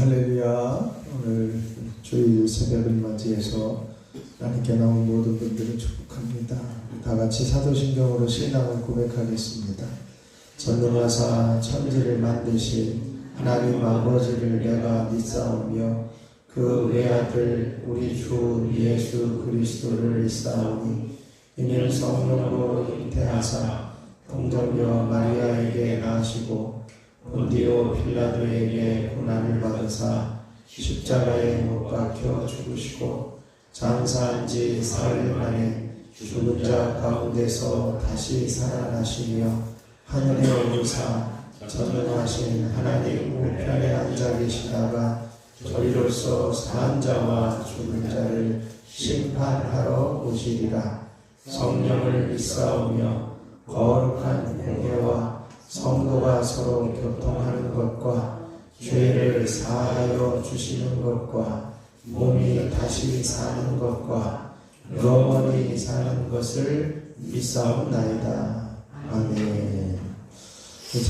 할렐루야. 오늘 주일 새벽을 맞이해서 하나님께 나온 모든 분들을 축복합니다. 다 같이 사도신경으로 신앙을 고백하겠습니다. 전능하사 천지를 만드신 하나님 아버지를 내가 믿사오며 그 외아들 우리 주 예수 그리스도를 믿사오니 이는 성령으로 잉태하사 동정녀 마리아에게 나시고 본디오 필라도에게 고난을 받으사 십자가에 못 박혀 죽으시고 장사한 지 사흘 만에 죽은 자 가운데서 다시 살아나시며 하늘에 오르사 전능하신 하나님 우편에 앉아 계시다가 저희로서 산 자와 죽은 자를 심판하러 오시리라. 성령을 믿사오며 거룩한 공예와 성도가 서로 교통하는 것과 죄를 사하여 주시는 것과 몸이 다시 사는 것과 영원히 사는 것을 믿사옵나이다. 아멘.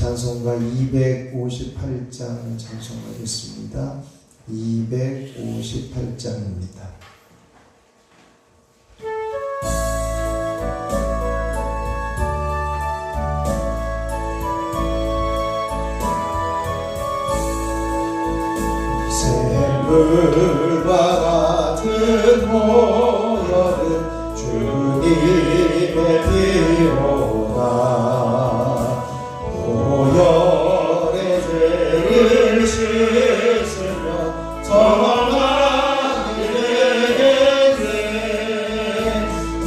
찬송가 258장 찬송하겠습니다. 258장입니다. 샘물과 같은 모여든 주님의 피로다. 모열의 죄를 씻으며 정하게 되겠네.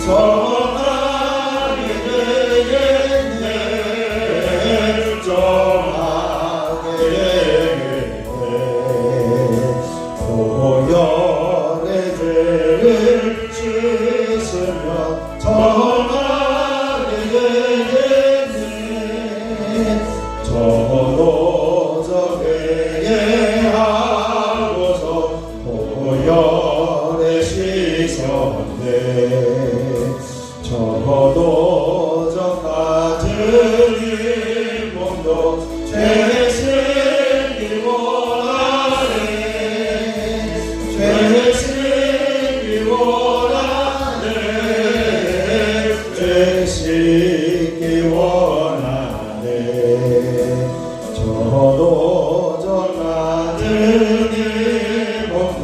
정하게 되겠네. 정하게 되겠네. 모열의 죄를 씻으며 정하게 되겠네. 저도 저에게 하고서 모열에 씻었네. 저도 저 같은 이 몸도 죄짓기 원하네. 죄짓기 원하네. 죄짓기 원하네. 저도 저 같은 이 몸도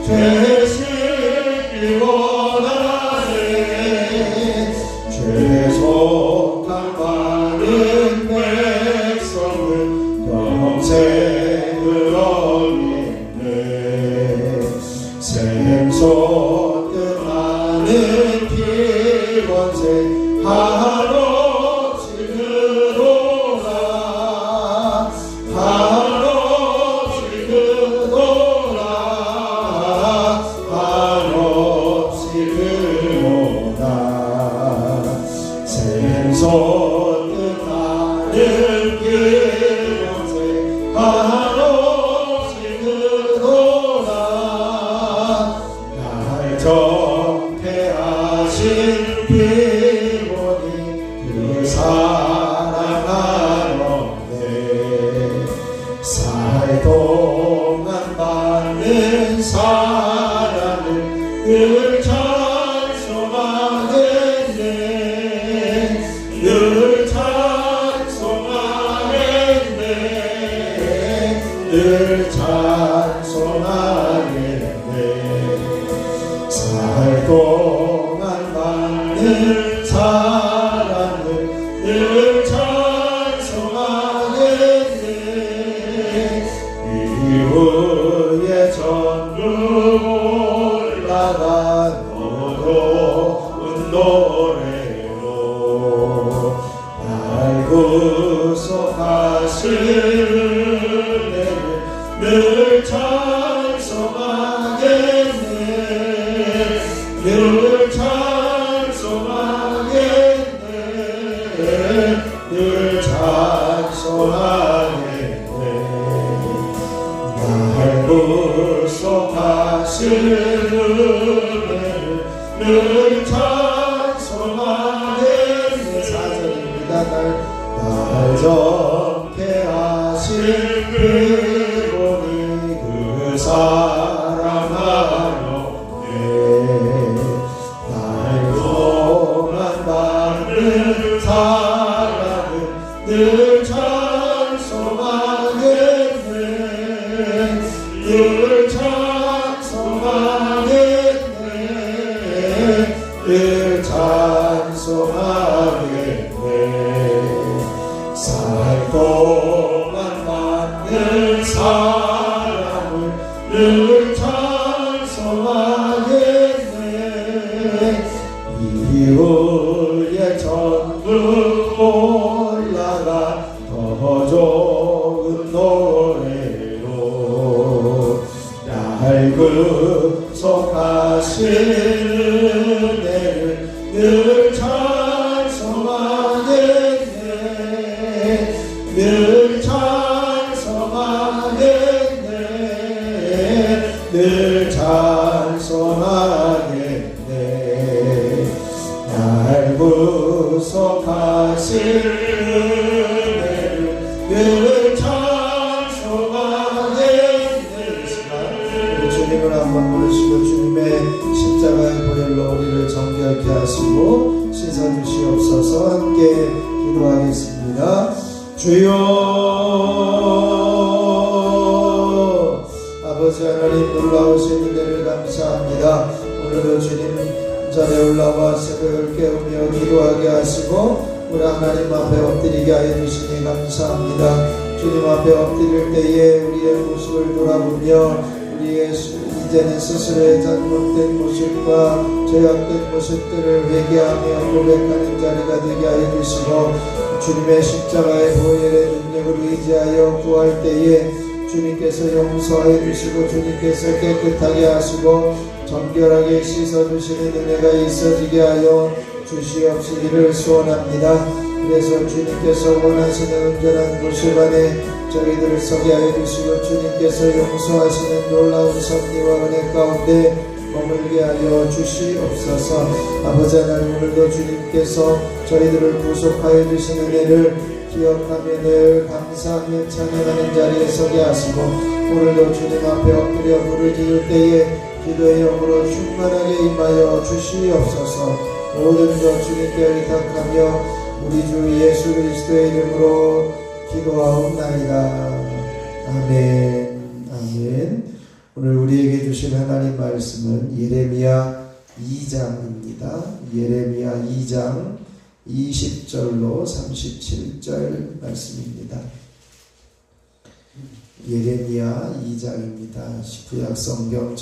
죄짓기 원하네. 죄송함 받은 백성을 평생을 어기네. 샘솟듯 많은 피번세 한없이 그도다. 한없이 그도다. 한없이 그도다. 샘솟듯 많은 피번세 한없이 그도다. 날 정태하신 피곤이 그 사랑하는데 살 동안 받는 사랑을 늘 찬송하겠네. 늘 찬송하겠네. 늘 찬송하겠네. 살 동안 받는 사랑을 늘 찬송하겠네. 이후에 전부 올라가 너로운 노래로 날 구속하신 은혜를 늘 찬송하겠네. 늘 찬송하겠네. 늘 찬송하겠네. 날 구속하신 은혜를 늘 찬송하겠네. 4절입니다. 날 정케 하신 그분이 그 사랑은 늘 찬송하겠네. 늘 찬송하겠네. 늘 찬송하겠네. 살 동안 받는 사랑을 늘 찬송하겠네. 이후에 전부 올라가 더 좋은 노래로 얇은 속하시는 은혜를 늘 찬송하겠네. 늘 찬송하겠네. 늘 찬송하겠네. 날 구속하신 은혜를 늘 찬송하겠네. 우리 주님을 한번 부르시고 주님의 십자가의 보혈로 우리를 정결케 하시고 씻어주시옵소서. 함께 기도하겠습니다. 주여, 아버지 하나님 놀라우신 은혜를 감사합니다. 오늘도 주님 전에 올라와 새벽을 깨우며 기도하게 하시고 우리 하나님 앞에 엎드리게 하여 주시니 감사합니다. 주님 앞에 엎드릴 때에 우리의 모습을 돌아보며 우리의 이제는 스스로의 잘못된 모습과 죄악된 모습들을 회개하며 고백하는 자리가 되게 하여 주시고 주님의 십자가의 보혈의 능력을 의지하여 구할 때에 주님께서 용서해 주시고 주님께서 깨끗하게 하시고 정결하게 씻어주시는 은혜가 있어지게 하여 주시옵시기를 소원합니다. 그래서 주님께서 원하시는 온전한 모습 안에 저희들을 서게 하여 주시고 주님께서 용서하시는 놀라운 섭리와 은혜 가운데 머물게 하여 주시옵소서. 아버지 하나님, 오늘도 주님께서 저희들을 구속하여 주신 은혜를 기억하며 늘 감사하며 찬양하는 자리에 서게 하시고 오늘도 주님 앞에 엎드려 부르짖을 때에 기도의 영으로 충만하게 임하여 주시옵소서. 모든 것 주님께 의탁하며 우리 주 예수 그리스도의 이름으로 기도하옵나이다. 아멘. 아멘. 오늘 우리에게 주신 하나님 말씀은 예레미야 2장입니다. 예레미야 2장 20절로 37절 말씀입니다. 예레미야 2장입니다. 구약 성경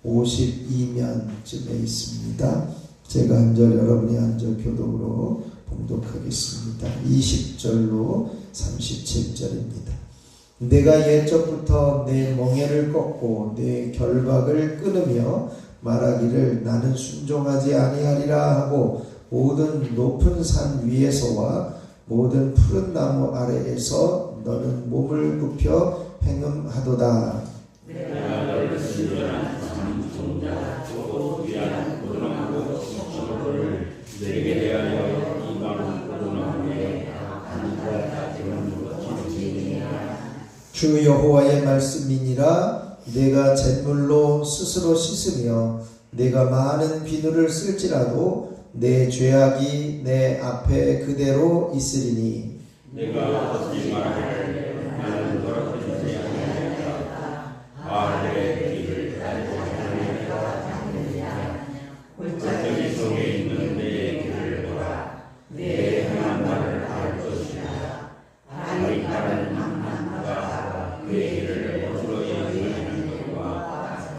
1052면쯤에 있습니다. 제가 한 절 여러분이 한 절 교독으로 봉독하겠습니다. 20절로 37절입니다. 내가 옛적부터 내 멍에를 꺾고 내 결박을 끊으며 말하기를 나는 순종하지 아니하리라 하고 모든 높은 산 위에서와 모든 푸른 나무 아래에서 너는 몸을 굽혀 행음하도다. 내가 너를 신전한 삼총자 또 위한 고등나무 석조를 내게 대하여 이 많은 고등나무에 하늘과 대만으로 지으리라. 주 여호와의 말씀이니라. 내가 잿물로 스스로 씻으며 내가 많은 비누를 쓸지라도 내 죄악이 내 앞에 그대로 있으리니 내가 어찌 말하기를 나는 너를 주지 아니하였다. 바알의 길을 알지 아니하였느냐. 골짜기 속에 있는 내 길을 보라. 내 행한 바를 알 것이다. 발이 빠른 남자가 그의 길을 어지러이 하는 것과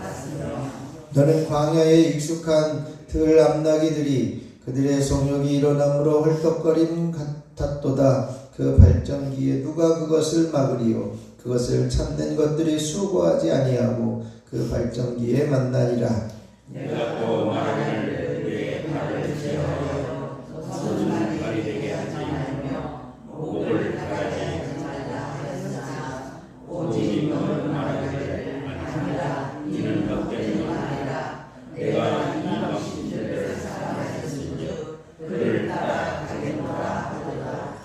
같으며 너는 광야에 익숙한 들 암나기들이 그들의 성욕이 일어남으로 헐떡거림 같았도다. 그 발전기에 누가 그것을 막으리요. 그것을 참는 것들이 수고하지 아니하고 그 발전기에 만나리라. 내가 또 말하기를 그의 발을 제어하여 서는 발이 되게 하지 말며 목을 가라지 말라 하였으나 오직 너는 말하기를 아니하라. 이는 헛되는 아니라 내가 이 방신들을 사랑하였으므로 그를 따라가겠노라 하도다.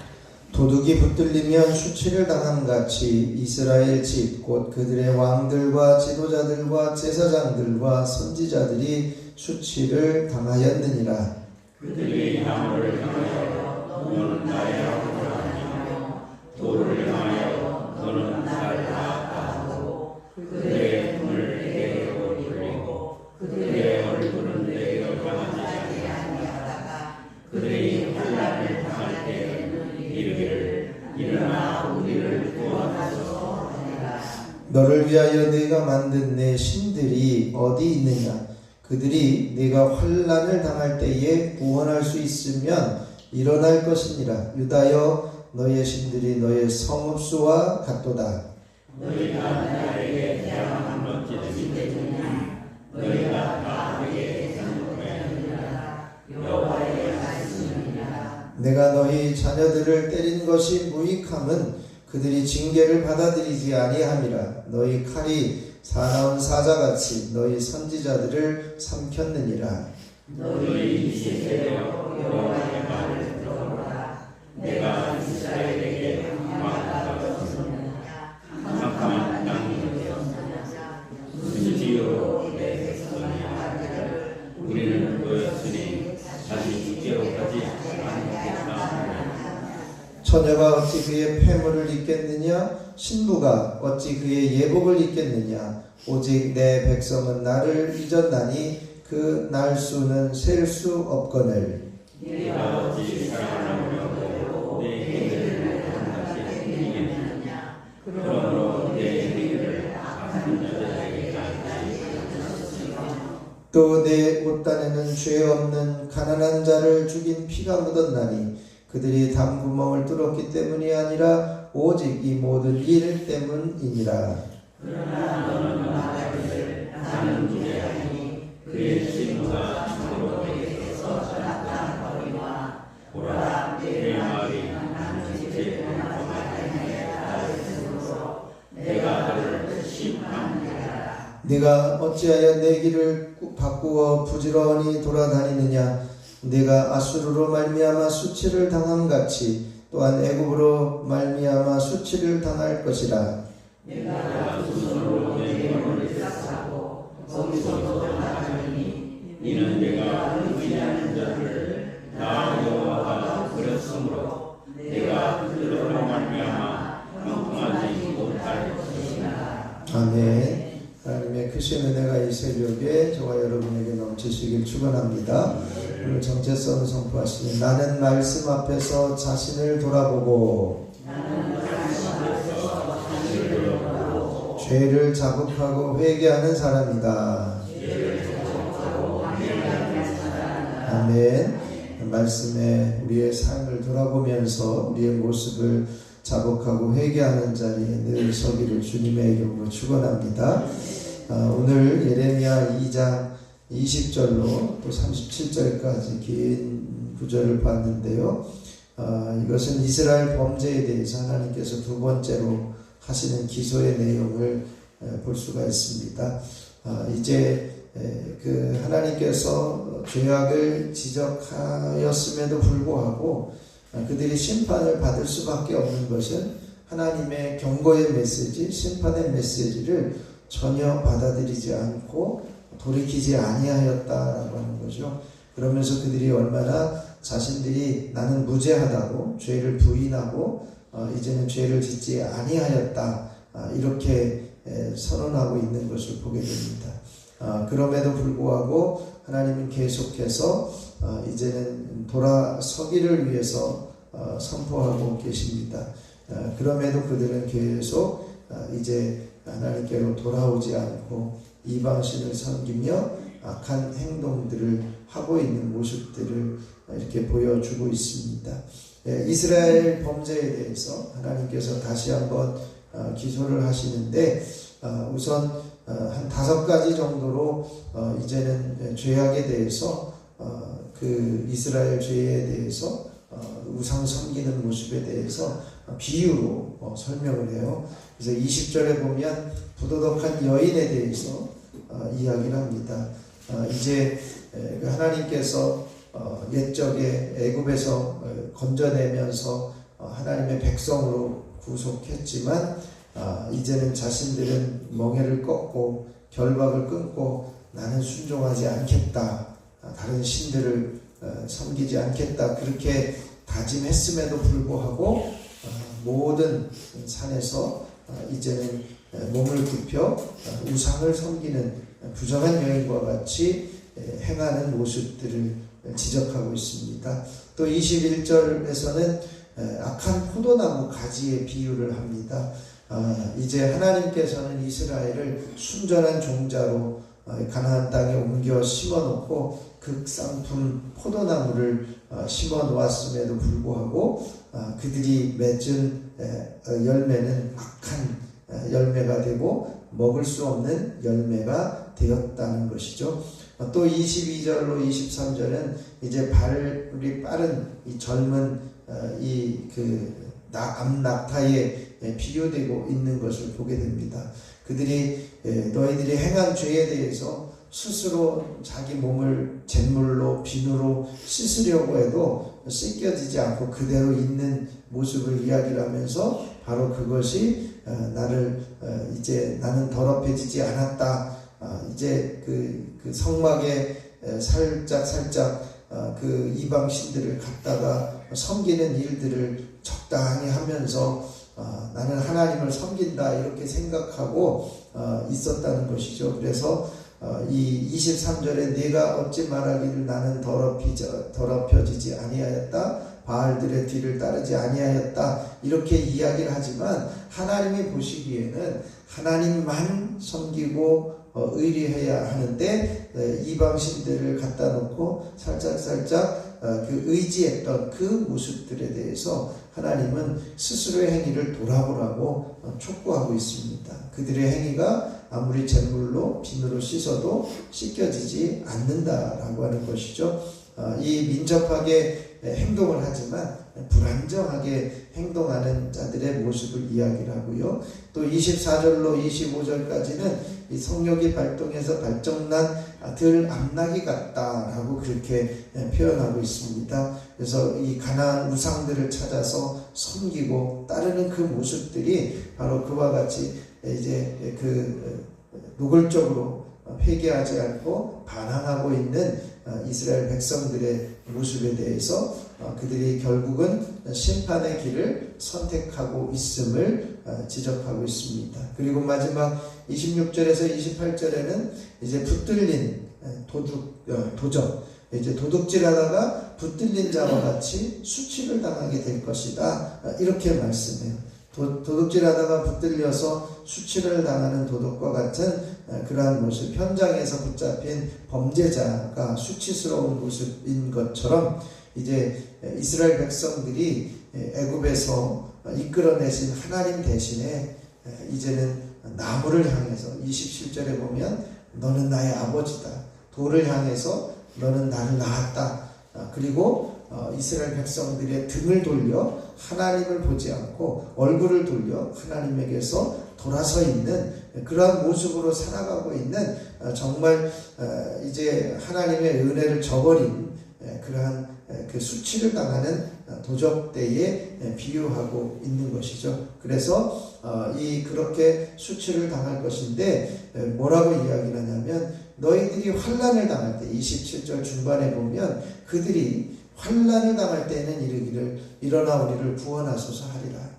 도둑이 붙들리면 수치를 당함같이 이스라엘 집 곧 그들의 왕들과 지도자들과 제사장들과 선지자들이 수치를 당하였느니라. 그들의 나무를 향하여 너는 나의 아버지라 하며 돌을 향하여 너는 나를 아빠 하고 그들의 눈을 내게로 돌리고 그들의 얼굴은 내게로 향하지 아니하다가 그들의 환난을 당할 때에는 이르기를 일어나 우리를 구원하소서 하니라. 너를 위하여 내가 만든 내 신들이 어디 있느냐? 그들이 네가 환난을 당할 때에 구원할 수 있으면 일어날 것이니라. 유다여 너의 신들이 너의 성읍수와 같도다. 너희가 나에게 대항한 번쯤이 되느냐? 너희가 나에게 상고하느니라. 여호와의 말씀이니라. 내가 너희 자녀들을 때린 것이 무익함은 그들이 징계를 받아들이지 아니함이라. 너희 칼이 사나운 사자같이 너희 선지자들을 삼켰느니라. 너희 이스라엘여 여호와의 말을 들어보라. 내가 이스라엘에게 강망하다 없느냐? 캄캄한 땅이 되었느냐? 무슨 지혜로 내 백성이 하기를 우리는 보였으니 다시 주께로까지 않겠다. 처녀가 어찌 그의 폐물을 입겠느냐? 신부가 어찌 그의 예복을 입겠느냐? 오직 내 백성은 나를 잊었나니 그 날수는 셀 수 없거늘. 내가 어찌 사랑하려고 내 행위를 한같이 행하겠느냐? 그러므로 내 행위를 악한 여자에게 알리리라. 또 내 옷단에는 죄 없는 가난한 자를 죽인 피가 묻었나니 그들이 담구멍을 뚫었기 때문이 아니라 오직 이 모든 일 때문이니라. 그러나 너는 말하기를 나는 주제하니 그의 친구가 참으로 내게서 전학한 거리와 보라 내 말이 나는 주제 범하게 하였으므로 내가 너를 심판하리라. 네가 어찌하여 내 길을 바꾸어 부지런히 돌아다니느냐? 네가 아수르로 말미암아 수치를 당함같이 또한 애굽으로 말미암아 수치를 당할 것이라. 내가 두 손으로 내 몸을 싹하고 거기서 나가니 이는 내가 의지하는 자를 나 여호와가 버렸으므로 내가 그들로 말미암아 형통하지 못할 것이니라. 아멘. 하나님의 크신 은혜가 이 새벽에 저와 여러분에게 넘치시길 축원합니다. 오늘 정체성을 선포하시니 나는 말씀 앞에서 자신을 돌아보고 죄를 자복하고 회개하는 사람이다. 아멘. 말씀에 우리의 삶을 돌아보면서 우리의 모습을 자복하고 회개하는 자리에 늘 서기를 주님의 이름으로 축원합니다. 오늘 예레미야 2장 20절로 또 37절까지 긴 구절을 봤는데요. 이것은 이스라엘 범죄에 대해서 하나님께서 두 번째로 하시는 기소의 내용을 볼 수가 있습니다. 이제 그 하나님께서 죄악을 지적하였음에도 불구하고 그들이 심판을 받을 수밖에 없는 것은 하나님의 경고의 메시지, 심판의 메시지를 전혀 받아들이지 않고 돌이키지 아니하였다라고 하는 거죠. 그러면서 그들이 얼마나 자신들이 나는 무죄하다고 죄를 부인하고 이제는 죄를 짓지 아니하였다 이렇게 선언하고 있는 것을 보게 됩니다. 그럼에도 불구하고 하나님은 계속해서 이제는 돌아서기를 위해서 선포하고 계십니다. 그럼에도 그들은 계속 이제 하나님께로 돌아오지 않고 이방신을 섬기며 악한 행동들을 하고 있는 모습들을 이렇게 보여주고 있습니다. 이스라엘 범죄에 대해서 하나님께서 다시 한번 기소를 하시는데 우선 한 5가지 정도로 이제는 죄악에 대해서 그 이스라엘 죄에 대해서 우상 섬기는 모습에 대해서 비유로 설명을 해요. 그래서 20절에 보면 부도덕한 여인에 대해서 이야기를 합니다. 이제 하나님께서 옛적에 애굽에서 건져내면서 하나님의 백성으로 구속했지만 이제는 자신들은 멍에를 꺾고 결박을 끊고 나는 순종하지 않겠다. 다른 신들을 섬기지 않겠다 그렇게 다짐했음에도 불구하고 모든 산에서 이제는 몸을 굽혀 우상을 섬기는 부정한 여인과 같이 행하는 모습들을 지적하고 있습니다. 또 21절에서는 악한 포도나무 가지의 비유를 합니다. 이제 하나님께서는 이스라엘을 순전한 종자로 가나안 땅에 옮겨 심어놓고 극상품 포도나무를 심어 놓았음에도 불구하고 그들이 맺은 열매는 악한 열매가 되고 먹을 수 없는 열매가 되었다는 것이죠. 또 22절로 23절은 이제 발이 빠른 이 젊은 암낙타에 비유되고 있는 것을 보게 됩니다. 그들이 너희들이 행한 죄에 대해서 스스로 자기 몸을 잿물로 비누로 씻으려고 해도 씻겨지지 않고 그대로 있는 모습을 이야기를 하면서 바로 그것이 이제 나는 더럽혀지지 않았다. 이제 그 성막에 살짝 그 이방 신들을 갖다가 섬기는 일들을 적당히 하면서 나는 하나님을 섬긴다 이렇게 생각하고 있었다는 것이죠. 그래서 이 23절에 네가 어찌 말하기를 나는 더럽혀지지 아니하였다 바알들의 뒤를 따르지 아니하였다 이렇게 이야기를 하지만 하나님이 보시기에는 하나님만 섬기고 의리해야 하는데 이방신들을 갖다 놓고 살짝 그 의지했던 그 모습들에 대해서 하나님은 스스로의 행위를 돌아보라고 촉구하고 있습니다. 그들의 행위가 아무리 잿물로 비누로 씻어도 씻겨지지 않는다라고 하는 것이죠. 이 민첩하게 행동을 하지만 불안정하게 행동하는 자들의 모습을 이야기를 하고요. 또 24절로 25절까지는 이 성욕이 발동해서 발정난 들 암나귀 같다라고 그렇게 표현하고 있습니다. 그래서 이 가나안 우상들을 찾아서 섬기고 따르는 그 모습들이 바로 그와 같이 이제 노골적으로 회개하지 않고 반항하고 있는 이스라엘 백성들의 모습에 대해서 그들이 결국은 심판의 길을 선택하고 있음을 지적하고 있습니다. 그리고 마지막 26절에서 28절에는 이제 붙들린 도적 이제 도둑질하다가 붙들린 자와 같이 수치를 당하게 될 것이다 이렇게 말씀해요. 도둑질하다가 붙들려서 수치를 당하는 도둑과 같은 그러한 모습, 현장에서 붙잡힌 범죄자가 수치스러운 모습인 것처럼 이제 이스라엘 백성들이 애굽에서 이끌어내신 하나님 대신에 이제는 나무를 향해서 27절에 보면 너는 나의 아버지다. 돌을 향해서 너는 나를 낳았다. 그리고 이스라엘 백성들의 등을 돌려 하나님을 보지 않고 얼굴을 돌려 하나님에게서 돌아서 있는 그러한 모습으로 살아가고 있는 정말 이제 하나님의 은혜를 저버린 그러한 그 수치를 당하는 도적대에 비유하고 있는 것이죠. 그래서 그렇게 수치를 당할 것인데 뭐라고 이야기를 하냐면 너희들이 환난을 당할 때 27절 중반에 보면 그들이 환난을 당할 때에는 이르기를 일어나 우리를 구원하소서 하리라.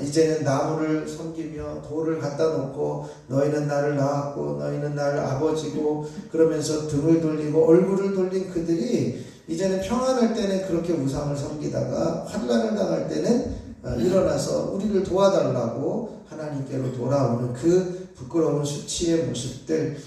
이제는 나무를 섬기며 돌을 갖다 놓고 너희는 나를 낳았고 너희는 나를 아버지고 그러면서 등을 돌리고 얼굴을 돌린 그들이 이제는 평안할 때는 그렇게 우상을 섬기다가 환난을 당할 때는 일어나서 우리를 도와달라고 하나님께로 돌아오는 그 부끄러운 수치의 모습들,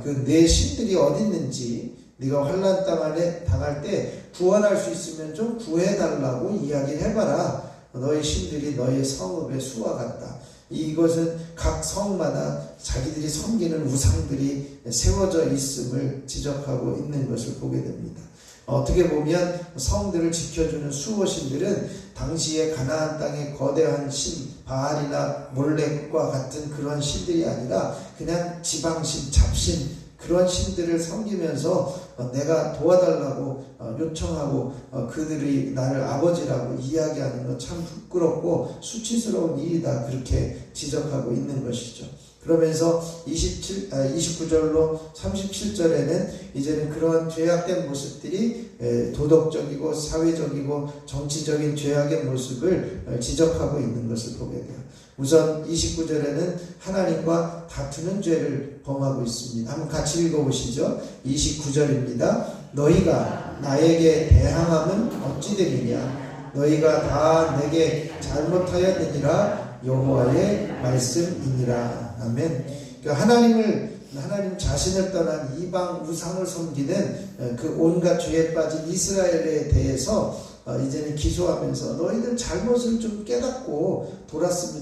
그 내 신들이 어디 있는지 네가 환난 당할 때 구원할 수 있으면 좀 구해달라고 이야기해봐라. 너희 신들이 너희 성읍의 수와 같다. 이것은 각 성마다 자기들이 섬기는 우상들이 세워져 있음을 지적하고 있는 것을 보게 됩니다. 어떻게 보면 성들을 지켜주는 수호신들은 당시에 가나안 땅의 거대한 신 바알이나 몰렉과 같은 그런 신들이 아니라 그냥 지방신, 잡신 그런 신들을 섬기면서 내가 도와달라고 요청하고 그들이 나를 아버지라고 이야기하는 것 참 부끄럽고 수치스러운 일이다 그렇게 지적하고 있는 것이죠. 그러면서 29절로 37절에는 이제는 그러한 죄악된 모습들이 도덕적이고 사회적이고 정치적인 죄악의 모습을 지적하고 있는 것을 보게 돼요. 우선 29절에는 하나님과 다투는 죄를 범하고 있습니다. 한번 같이 읽어보시죠. 29절입니다. 너희가 나에게 대항함은 어찌 되느냐? 너희가 다 내게 잘못하였느니라. 여호와의 말씀이니라. 아멘. 그러니까 하나님 자신을 떠난 이방 우상을 섬기는 그 온갖 죄에 빠진 이스라엘에 대해서 이제는 기소하면서 너희들 잘못을 좀 깨닫고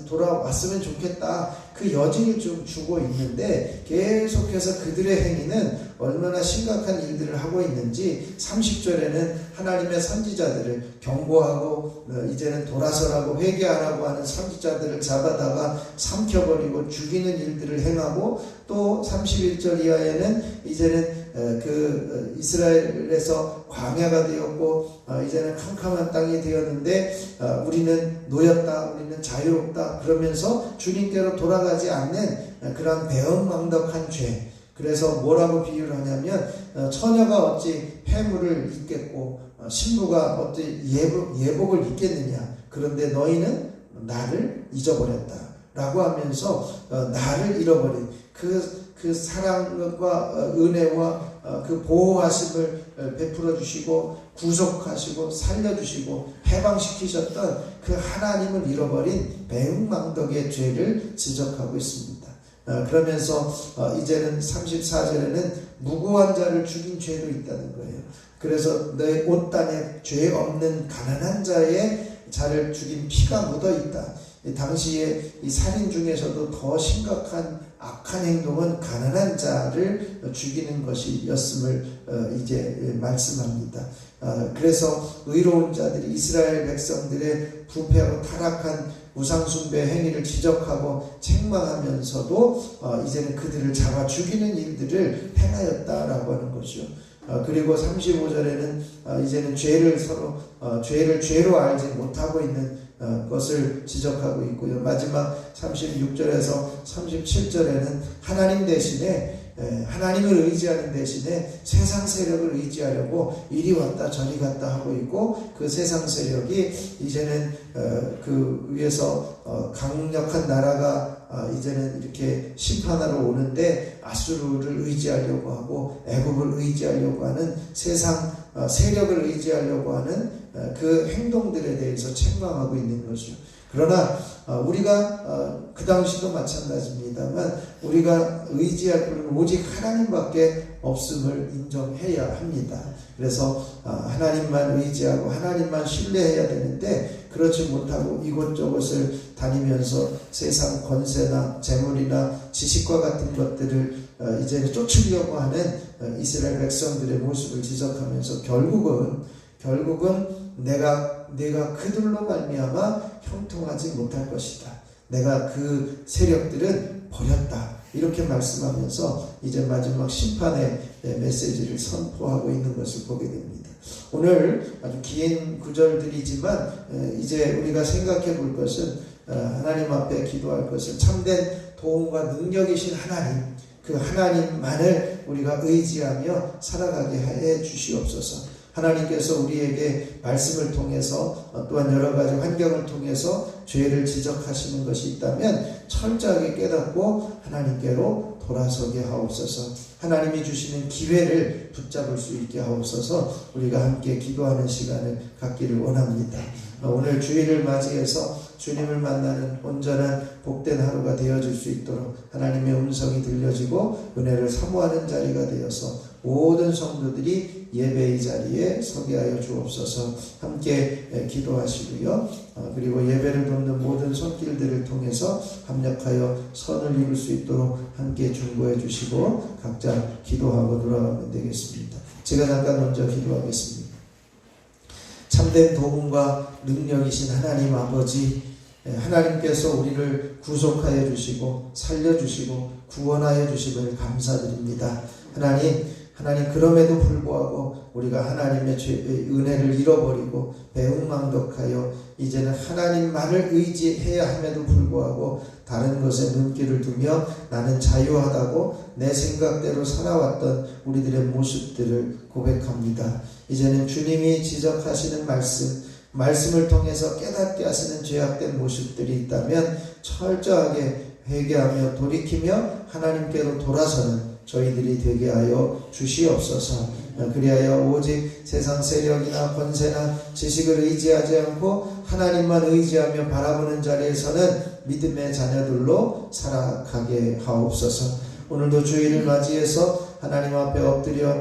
돌아왔으면 좋겠다. 그 여지를 좀 주고 있는데 계속해서 그들의 행위는 얼마나 심각한 일들을 하고 있는지 30절에는 하나님의 선지자들을 경고하고 이제는 돌아서라고 회개하라고 하는 선지자들을 잡아다가 삼켜버리고 죽이는 일들을 행하고 또 31절 이하에는 이제는 그 이스라엘에서 광야가 되었고 이제는 캄캄한 땅이 되었는데 우리는 노였다, 우리는 자유롭다 그러면서 주님께로 돌아가지 않는 그런 배은망덕한 죄. 그래서 뭐라고 비유를 하냐면 처녀가 어찌 폐물을 입겠고 신부가 어찌 예복을 입겠느냐. 그런데 너희는 나를 잊어버렸다 라고 하면서 나를 잃어버린 그 사랑과 은혜와 그 보호하심을 베풀어 주시고 구속하시고 살려주시고 해방시키셨던 그 하나님을 잃어버린 배은망덕의 죄를 지적하고 있습니다. 그러면서 이제는 34절에는 무고한 자를 죽인 죄도 있다는 거예요. 그래서 내 옷단에 죄 없는 가난한 자를 죽인 피가 묻어 있다. 당시에 이 살인 중에서도 더 심각한 악한 행동은 가난한 자를 죽이는 것이었음을 이제 말씀합니다. 그래서 의로운 자들이 이스라엘 백성들의 부패하고 타락한 우상숭배 행위를 지적하고 책망하면서도 이제는 그들을 잡아 죽이는 일들을 행하였다라고 하는 것이요. 그리고 35절에는 이제는 죄를 죄로 알지 못하고 있는 것을 지적하고 있고요. 마지막 36절에서 37절에는 하나님 대신에 하나님을 의지하는 대신에 세상 세력을 의지하려고 이리 왔다 저리 갔다 하고 있고 그 세상 세력이 이제는 그 위에서 강력한 나라가 이제는 이렇게 심판하러 오는데 아수르를 의지하려고 하고 애굽을 의지하려고 하는 세상 세력을 의지하려고 하는 그 행동들에 대해서 책망하고 있는 것이죠. 그러나 우리가 그 당시도 마찬가지입니다만 우리가 의지할 분은 오직 하나님밖에 없음을 인정해야 합니다. 그래서 하나님만 의지하고 하나님만 신뢰해야 되는데 그렇지 못하고 이곳저곳을 다니면서 세상 권세나 재물이나 지식과 같은 것들을 이제 쫓으려고 하는 이스라엘 백성들의 모습을 지적하면서 결국은 내가 그들로 말미암아 형통하지 못할 것이다. 내가 그 세력들은 버렸다. 이렇게 말씀하면서 이제 마지막 심판의 메시지를 선포하고 있는 것을 보게 됩니다. 오늘 아주 긴 구절들이지만 이제 우리가 생각해 볼 것은 하나님 앞에 기도할 것은 참된 도움과 능력이신 하나님, 그 하나님만을 우리가 의지하며 살아가게 해 주시옵소서. 하나님께서 우리에게 말씀을 통해서 또한 여러 가지 환경을 통해서 죄를 지적하시는 것이 있다면 철저하게 깨닫고 하나님께로 돌아서게 하옵소서. 하나님이 주시는 기회를 붙잡을 수 있게 하옵소서. 우리가 함께 기도하는 시간을 갖기를 원합니다. 오늘 주일을 맞이해서 주님을 만나는 온전한 복된 하루가 되어질 수 있도록 하나님의 음성이 들려지고 은혜를 사모하는 자리가 되어서 모든 성도들이 예배의 자리에 서게 하여 주옵소서. 함께 기도하시고요. 그리고 예배를 돕는 모든 손길들을 통해서 합력하여 선을 이룰 수 있도록 함께 중보해 주시고 각자 기도하고 돌아가면 되겠습니다. 제가 잠깐 먼저 기도하겠습니다. 참된 도움과 능력이신 하나님 아버지, 하나님께서 우리를 구속하여 주시고 살려주시고 구원하여 주심을 감사드립니다. 하나님, 하나님, 그럼에도 불구하고 우리가 하나님의 은혜를 잃어버리고 배은망덕하여 이제는 하나님만을 의지해야 함에도 불구하고 다른 것에 눈길을 두며 나는 자유하다고 내 생각대로 살아왔던 우리들의 모습들을 고백합니다. 이제는 주님이 지적하시는 말씀을 통해서 깨닫게 하시는 죄악된 모습들이 있다면 철저하게 회개하며 돌이키며 하나님께로 돌아서는 저희들이 되게 하여 주시옵소서. 그리하여 오직 세상 세력이나 권세나 지식을 의지하지 않고 하나님만 의지하며 바라보는 자리에서는 믿음의 자녀들로 살아가게 하옵소서. 오늘도 주일을 맞이해서 하나님 앞에 엎드려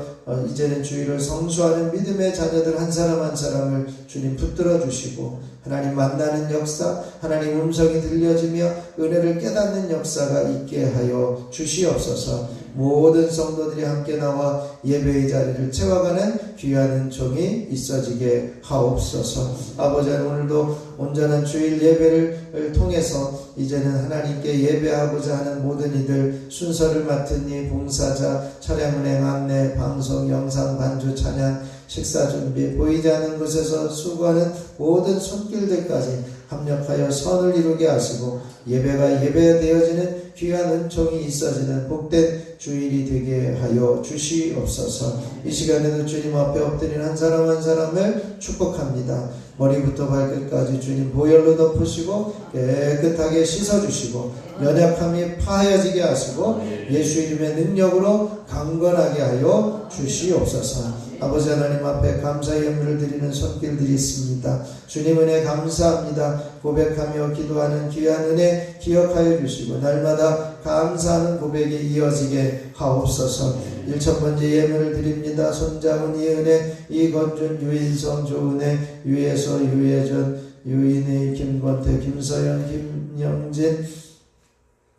이제는 주일을 성수하는 믿음의 자녀들 한 사람 한 사람을 주님 붙들어 주시고 하나님 만나는 역사, 하나님 음성이 들려지며 은혜를 깨닫는 역사가 있게 하여 주시옵소서. 모든 성도들이 함께 나와 예배의 자리를 채워가는 귀한 은총이 있어지게 하옵소서. 아버지, 오늘도 온전한 주일 예배를 통해서 이제는 하나님께 예배하고자 하는 모든 이들, 순서를 맡은 이 봉사자, 차량 운행, 안내, 방송, 영상, 반주, 찬양, 식사 준비, 보이지 않는 곳에서 수고하는 모든 손길들까지 합력하여 선을 이루게 하시고 예배가 예배되어지는 귀한 은총이 있어지는 복된 주일이 되게 하여 주시옵소서. 이 시간에도 주님 앞에 엎드린 한 사람 한 사람을 축복합니다. 머리부터 발끝까지 주님 보혈로 덮으시고 깨끗하게 씻어주시고 연약함이 파해지게 하시고 예수 이름의 능력으로 강건하게 하여 주시옵소서. 아버지 하나님 앞에 감사의 예물을 드리는 손길들이 있습니다. 주님 은혜 감사합니다. 고백하며 기도하는 귀한 은혜 기억하여 주시고 날마다 감사하는 고백이 이어지게 하옵소서. 1,000번째 예물을 드립니다. 손자은 이은혜, 이건준, 유인성, 조은혜, 유예서, 유예전, 유인희, 김권태, 김서연, 김영진,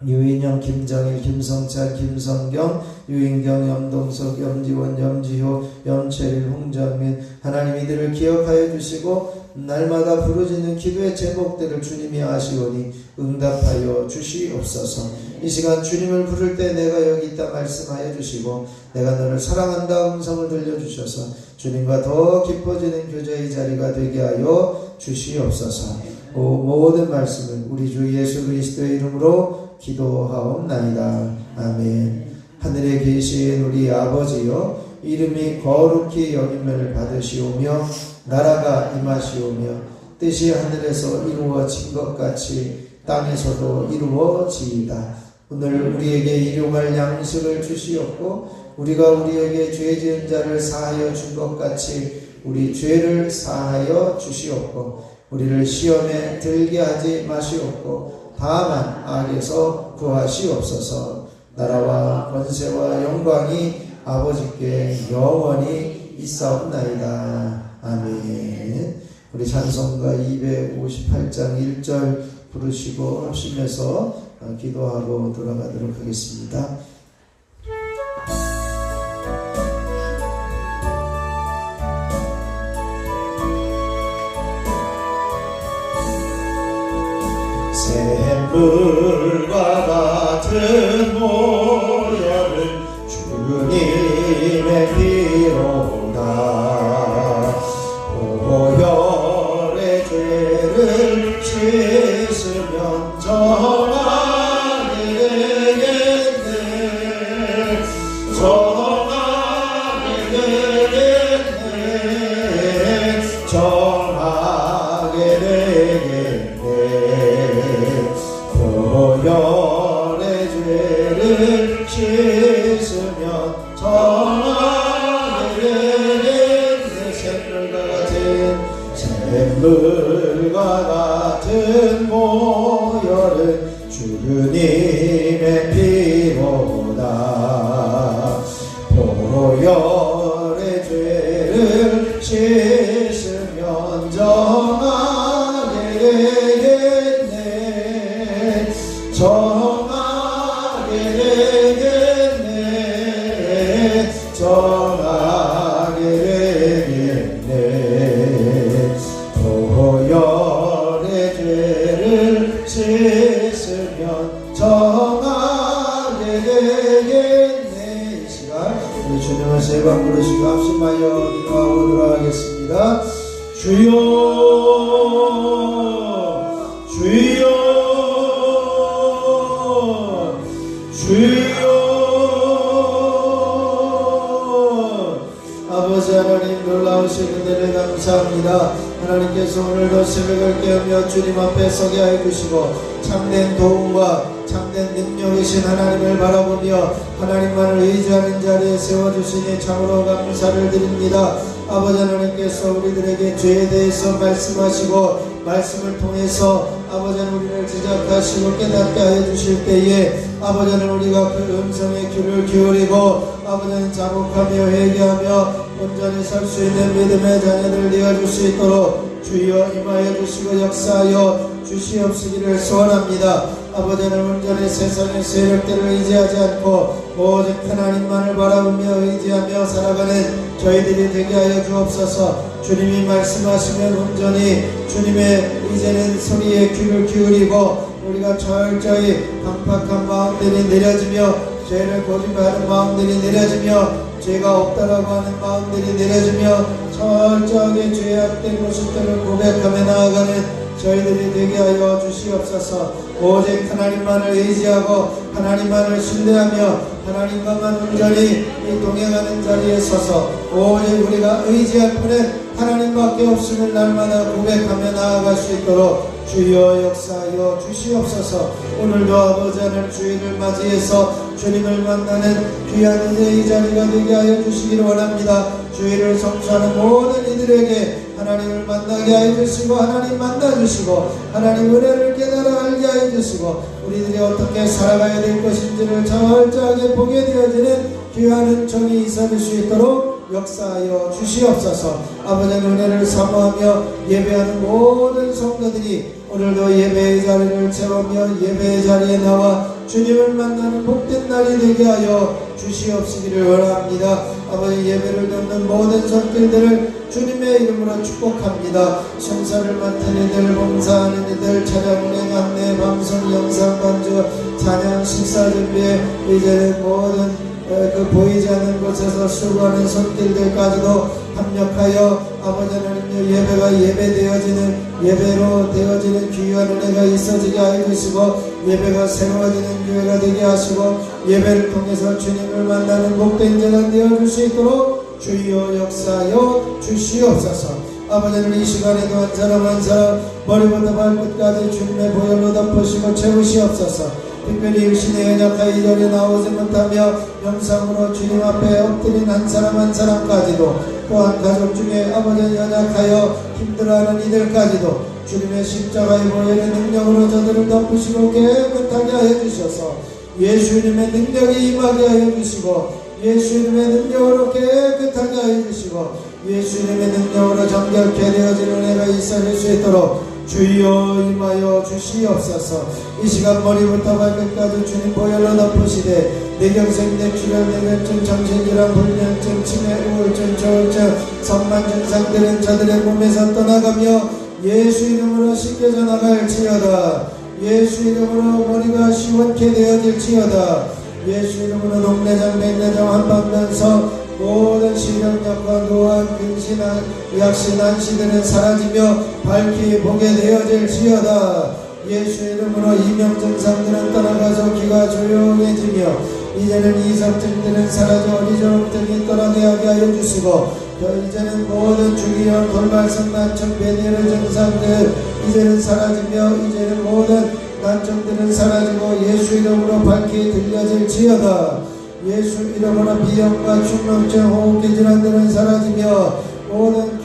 유인영, 김정일, 김성찬, 김성경, 유인경, 염동석, 염지원, 염지효, 염채일, 홍정민, 하나님 이들을 기억하여 주시고 날마다 부르짖는 기도의 제목들을 주님이 아시오니 응답하여 주시옵소서. 이 시간 주님을 부를 때 내가 여기 있다 말씀하여 주시고 내가 너를 사랑한다 음성을 들려주셔서 주님과 더 깊어지는 교제의 자리가 되게 하여 주시옵소서. 모든 말씀은 우리 주 예수 그리스도의 이름으로 기도하옵나이다. 아멘. 하늘에 계신 우리 아버지여, 이름이 거룩히 여김을 받으시오며 나라가 임하시오며 뜻이 하늘에서 이루어진 것 같이 땅에서도 이루어지이다. 오늘 우리에게 일용할 양식을 주시옵고 우리가 우리에게 죄 지은 자를 사하여 준 것 같이 우리 죄를 사하여 주시옵고 우리를 시험에 들게 하지 마시옵고 다만 악에서 구하시옵소서. 나라와 권세와 영광이 아버지께 영원히 있사옵나이다. 아멘. 우리 찬송가 258장 1절 부르시고 합심해서 기도하고 돌아가도록 하겠습니다. 샘물과 같은 모여는 주님의 피로다. 보혈의 죄를 씻으면 정하게 되겠네. 정하게 되겠네. 정하게 되겠네. 보혈의 죄를 씻으면 정하게 되겠네. 샘물과 같은 모혈은 주님의 피로다. 보혈의 죄를 씻으면 정하게 되겠네. 정하게 되겠네. 정하게 되겠네. 보혈의 죄를 씻으면 정하게 되겠네. 이 시간 우리 주님을 세 번 부르시고 합심하여 기도하고 돌아가겠습니다. 주여 주여 주여. 아버지 하나님 놀라우신 은혜를 감사합니다. 하나님께서 오늘도 새벽을 깨우며 주님 앞에 서게 하여 주시고 참된 도움과 참된 능력이신 하나님을 바라보며 하나님만을 의지하는 자리에 세워주시니 참으로 감사를 드립니다. 아버지 하나님께서 우리들에게 죄에 대해서 말씀하시고 말씀을 통해서 아버지는 우리를 지적하시고 깨닫게 하여 주실 때에 아버지는 우리가 그 음성에 귀를 기울이고 아버지는 자복하며 회개하며 온전히 설 수 있는 믿음의 자녀들 되어줄 수 있도록 주여 임하여 주시고 역사하여 주시옵시기를 소원합니다. 아버지는 온전히 세상의 세력들을 의지하지 않고 오직 하나님만을 바라보며 의지하며 살아가는 저희들이 되게 하여 주옵소서. 주님이 말씀하시면 온전히 주님의 이제는 소리에 귀를 기울이고 우리가 철저히 강팍한 마음들이 내려지며 죄를 고집하는 마음들이 내려지며 죄가 없다라고 하는 마음들이 내려지며 철저하게 죄악된 모습들을 고백하며 나아가는 저희들이 되게 하여 주시옵소서. 오직 하나님만을 의지하고 하나님만을 신뢰하며 하나님과만 온전히 이 동행하는 자리에 서서 오직 우리가 의지할 분은 하나님밖에 없음을 날마다 고백하며 나아갈 수 있도록 주여 역사하여 주시옵소서. 오늘도 아버지 하나님 주일을 맞이해서 주님을 만나는 귀한 은혜의 자리가 되게 하여 주시기를 원합니다. 주일을 성수하는 모든 이들에게 하나님을 만나게 하여 주시고 하나님 만나주시고 하나님 은혜를 깨달아 알게 하여 주시고 우리들이 어떻게 살아가야 될 것인지를 철저하게 보게 되어지는 귀한 은총이 있어질 수 있도록 역사하여 주시옵소서. 아버지의 은혜를 사모하며 예배하는 모든 성도들이 오늘도 예배의 자리를 채우며 예배의 자리에 나와 주님을 만나는 복된 날이 되게 하여 주시옵시기를 원합니다. 아버지 예배를 듣는 모든 손길들을 주님의 이름으로 축복합니다. 성사를 맡은 이들, 봉사하는 이들, 찬양 운행 안내, 방송, 영상 반주, 찬양 식사 준비에 이제는 모든 그 보이지 않는 곳에서 수고하는 손길들까지도 합력하여 아버지 하나님의 예배가 예배되어지는 예배로 되어지는 귀한 은혜가 있어지게 하여 주시고 예배가 새로워지는 교회가 되게 하시고 예배를 통해서 주님을 만나는 복된 자가 되어줄 수 있도록 주여 역사하여 주시옵소서. 아버지는 이 시간에도 한 사람 한 사람 머리부터 발끝까지 주님의 보혈로 덮으시고 채우시옵소서. 특별히 육신의 연약한 이 자리에 나오지 못하며 영상으로 주님 앞에 엎드린 한 사람 한 사람까지도 또한 가족 중에 아버지 연약하여 힘들어하는 이들까지도 주님의 십자가의 보혈의 능력으로 저들을 덮으시고 깨끗하게 하여 주셔서 예수님의 능력이 임하게 하여 주시고 예수님의 능력으로 깨끗하게 하여 주시고 예수님의 능력으로 정결케 되어지는 은혜가 있어질 수 있도록 주여 임하여 주시옵소서. 이 시간 머리부터 발끝까지 주님 보혈로 덮으시되 뇌경색, 뇌출혈, 뇌변증, 정신질환, 불면증, 치매, 우울증, 조울증, 성만 증상들은 저들의 몸에서 떠나가며 예수 이름으로 씻겨져 나갈지어다. 예수 이름으로 머리가 시원케 되어질지어다. 예수 이름으로 녹내장, 백내장, 한방면서 모든 시력력과 노안, 근신한, 약신, 한시들은 사라지며 밝히 보게 되어질지어다. 예수 이름으로 이명 증상들은 떠나가서 귀가 조용해지며 이제는 이석증들은 사라져 어리저름증이 떠나게 하여 주시고 이제는 모든 주기형, 돌발성, 난청, 배뇌의 증상들 이제는 사라지며 이제는 모든 난청들은 사라지고 예수 이름으로 밝히 들려질지어다. 예수 이름으로 비염과 축농증, 호흡기 질환들은 사라지며 모든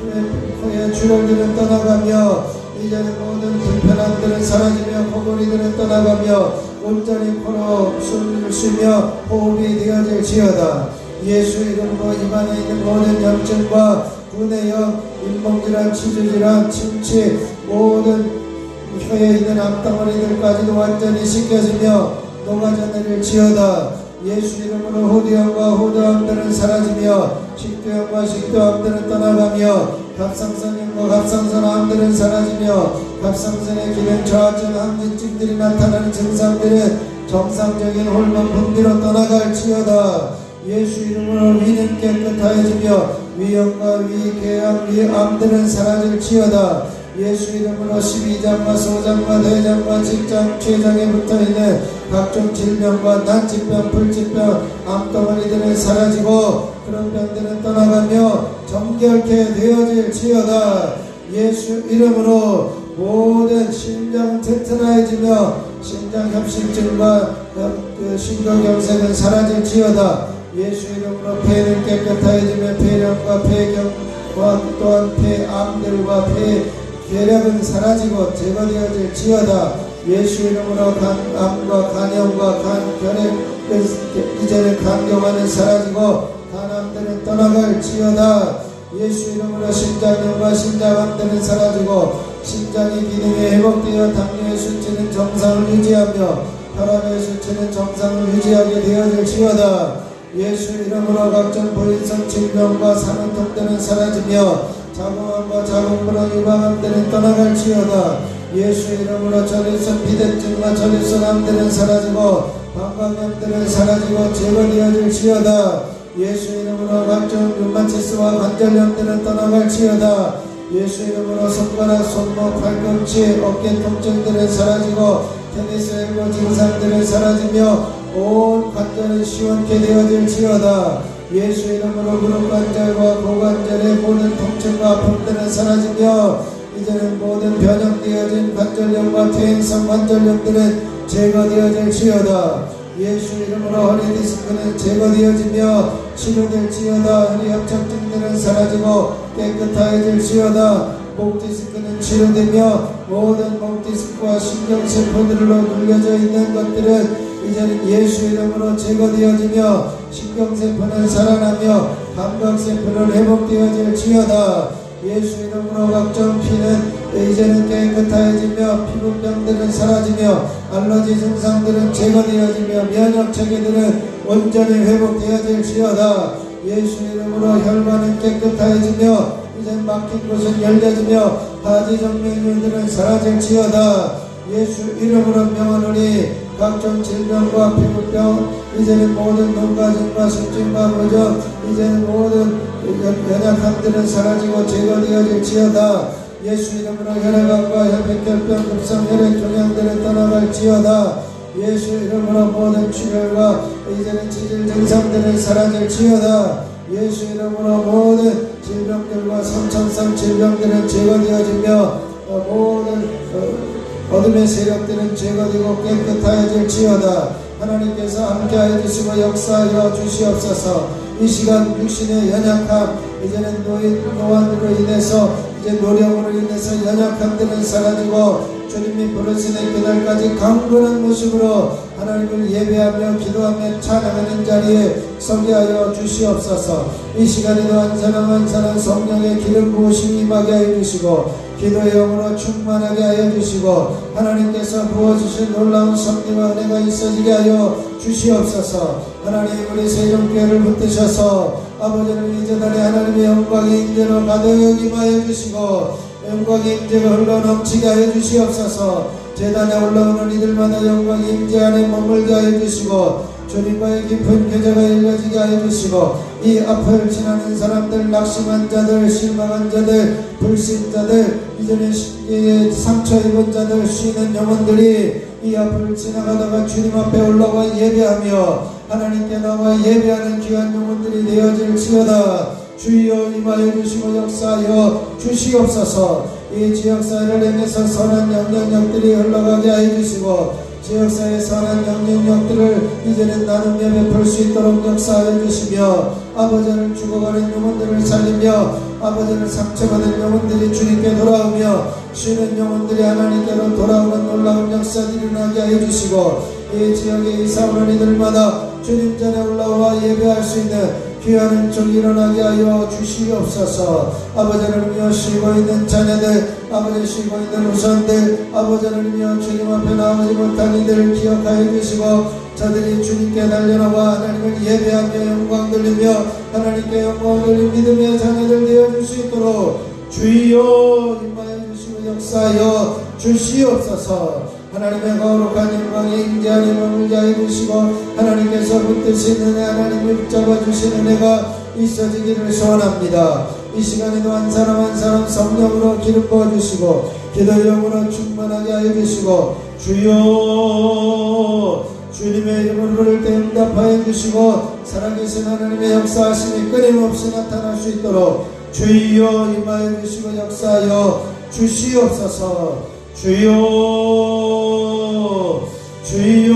코의 출혈들은 떠나가며 이제는 모든 불편함들은 사라지며 코골이들은 떠나가며 온전히 코로 숨을 쉬며 호흡이 되어질지어다. 예수 이름으로 입안에 있는 모든 염증과 구내염, 잇몸질환, 치주질환, 침치, 모든 혀에 있는 앞덩어리들까지도 완전히 씻겨지며 녹아져 내릴지어다. 예수 이름으로 후두염과 후두암들은 사라지며 식도염과 식도암들은 떠나가며 갑상선염과 갑상선암들은 사라지며 갑상선의 기능 저하증, 항진증들이 나타나는 증상들은 정상적인 호르몬 분비로 떠나갈지어다. 예수 이름으로 위는 깨끗하여지며 위험과 위, 계약, 위, 암들은 사라질지어다. 예수 이름으로 12장과 소장과 대장과 직장, 췌장에 붙어있는 각종 질병과 난치병, 불치병, 암덩어리들은 사라지고 그런 병들은 떠나가며 정결케 되어질지어다. 예수 이름으로 모든 심장 튼튼해지며 심장협심증과 심근경색은 사라질지어다. 예수 이름으로 폐는 깨끗해지며 폐렴과 폐경과 또한 폐암들과 폐결핵은 사라지고 제거되어질지어다. 예수 이름으로 암과 간염과 간결핵은 이제는 간경화는 사라지고 간암들은 떠나갈지어다. 예수 이름으로 심장염과 심장암들은 사라지고 심장의 기능이 회복되어 당뇨의 수치는 정상을 유지하며 혈압의 수치는 정상을 유지하게 되어질지어다. 예수 이름으로 각종 보인성 질병과 산후통들은 사라지며 자궁암과 자궁부런 유방암들은 떠나갈지어다. 예수 이름으로 전립선 비대증과 전립선 암들은 사라지고 방광염들은 사라지고 제거되어질지어다. 예수 이름으로 각종 류마티스와 관절염들은 떠나갈지어다. 예수 이름으로 손가락, 손목, 팔꿈치, 어깨 통증들은 사라지고 테니스 엘보 증상들은 사라지며 온 관절은 시원케 되어질지어다. 예수 이름으로 무릎 관절과 고관절의 모든 통증과 아픔들은 사라지며 이제는 모든 변형되어진 관절염과 퇴행성 관절염들은 제거되어질지어다. 예수 이름으로 허리 디스크는 제거되어지며 치료될지어다. 허리 협착증들은 사라지고 깨끗해질지어다. 목 디스크는 치료되며 모든 목 디스크와 신경세포들로 눌려져 있는 것들은 이제는 예수 이름으로 제거되어지며 신경세포는 살아나며 감각세포는 회복되어질지어다. 예수 이름으로 각종 피는 이제는 깨끗해지며 피부병들은 사라지며 알러지 증상들은 제거되어지며 면역체계들은 온전히 회복되어질지어다. 예수 이름으로 혈관은 깨끗해지며 이제 막힌 곳은 열려지며 하지정맥류들은 사라질지어다. 예수 이름으로 명하노니 각종 질병과 피부병 이제는 모든 농가증과 숙증과 무정 이제는 모든 연약함들은 사라지고 제거되어질지어다. 예수 이름으로 혈액암과 혈백혈병 급성혈액 종양들은 떠나갈지어다. 예수 이름으로 모든 출혈과 이제는 지질 증상들은 사라질지어다. 예수 이름으로 모든 질병들과 선천성 질병들은 제거되어지며 모든 어둠의 세력들은 제거되고 깨끗하여질지어다. 하나님께서 함께하여 주시고 역사하여 주시옵소서. 이 시간 육신의 연약함 이제는 노안으로 인해서 이제 노령으로 인해서 연약함들은 사라지고 주님이 부르시는 그날까지 강건한 모습으로 하나님을 예배하며 기도하며 찬양하는 자리에 서게 하여 주시옵소서. 이 시간에도 한사람 성령의 기름 부으심이 임하게 하여 주시고 기도의 영으로 충만하게 하여 주시고 하나님께서 부어주신 놀라운 섭리와 은혜가 있어지게 하여 주시옵소서. 하나님 우리 세종교회를 붙드셔서 아버지를 이 재단에 하나님의 영광의 임재로 가득 임하여 주시고 영광의 임재가 흘러넘치게 하여 주시옵소서. 재단에 올라오는 이들마다 영광의 임재 안에 머물게 하여 주시고 주님과의 깊은 교제가 이루어지게 하여 주시고 이 앞을 지나는 사람들, 낙심한 자들, 실망한 자들, 불신자들, 이전에 상처 입은 자들, 쉬는 영혼들이 이 앞을 지나가다가 주님 앞에 올라와 예배하며 하나님께 나와 예배하는 귀한 영혼들이 되어질지어다. 주여 임하여 주시고 역사하여 주시옵소서. 이 지역사회를 향해서 선한 영향력들이 흘러가게 하여 주시고 지역사회의 선한 영향력들을 이제는 나눔에 베풀 수 있도록 역사하여 주시며 아버지를 죽어가는 영혼들을 살리며 아버지를 상처받은 영혼들이 주님께 돌아오며 쉬는 영혼들이 하나님께로 돌아오는 놀라운 역사들이 일어나게 하여 주시고 이 지역에 이사오는 이들마다 주님 전에 올라와 예배할 수 있는 귀한 은총이 일어나게 하여 주시옵소서. 아버지를 위하여 쉬고 있는 자녀들, 아버지 쉬고 있는 후손들, 아버지를 위하여 주님 앞에 나오지 못한 이들을 기억하여 주시고 저들이 주님께 달려나와 하나님을 예배하며 영광 돌리며 하나님께 영광 돌린 믿음의 자녀들 되어줄 수 있도록 주여 임하여 주시고 역사하여 주시옵소서. 하나님의 거룩한 영광에 임재하는 몸을 자해 주시고 하나님께서 붙드시는 애 하나님이 붙잡아 주시는 애가 있어지기를 소원합니다. 이 시간에도 한 사람 성령으로 기름 부어 주시고 기도 영으로 충만하게 하여 주시고 주여 주님의 이름을 부를 때 응답하여 주시고 살아계신 하나님의 역사하심이 끊임없이 나타날 수 있도록 주여 임하여 주시고 역사하여 주시옵소서. 주여 주여